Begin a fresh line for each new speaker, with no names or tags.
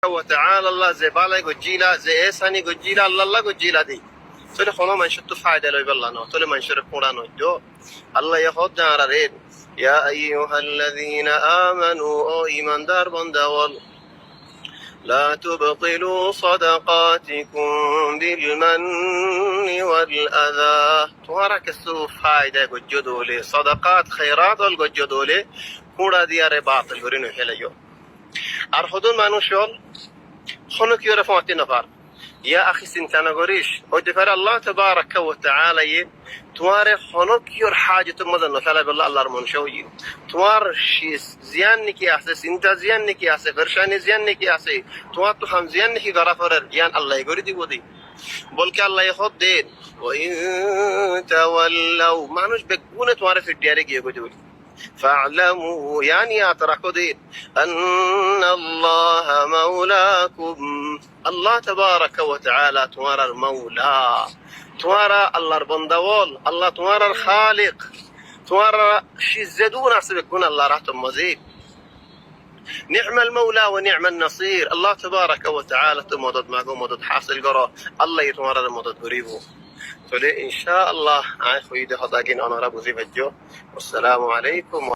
وتعالى الله زي بالا جوجيلا زي إساني جوجيلا الله جوجيلا دي تولي خلو من شتو فايدة لو يبلا نو تولي من شرق قرانو جو الله يخد نار ريد يا أيها الذين آمنوا أو إيمان دار بندوال لا تبطلوا صدقاتكم بالمن والأذى توارك السوف فايدة جدولي صدقات خيرات الجدولي كودا ديار باطل غرينو هلايو আর হদুন মানুষ হল হন কি ওরা ফাঁতি নফার ইয়া আখি চিন্তা না করিস হইতে পারে আল্লাহ তাবারাকা ওয়া তাআলা য়ে তোমারে হন কি ওর হাজত মদন নফালা বল্লাহ আল্লাহর মনশা হই তোমার জিয়ান নাকি আছে চিন্তা জিয়ান নাকি আছে পরেশানি জিয়ান নাকি আছে তোমার তো হাম জিয়ান নাকি গরাফরের জ্ঞান আল্লাহ করে দিব দি বলকে আল্লাহ হদ দেন ওয়া ইন তাওয়াল্লাউ মানুষ বেগুনে তোমারে ফিটিয়ারে গিয়ে কইতে বলি فاعلموا يعني اعتركوا أن الله مولاكم الله تبارك وتعالى توارى المولى توارى الله البندوال الله توارى الخالق توارى شزدون أحسبكون الله رحتم مزيد نعم المولى ونعم النصير الله تبارك وتعالى تمدد معكم مدد حاصل قرا الله يتوارى المدد قريبه فلي إن شاء الله عاي خويدي هضاقين أنا ربو زي فجو والسلام عليكم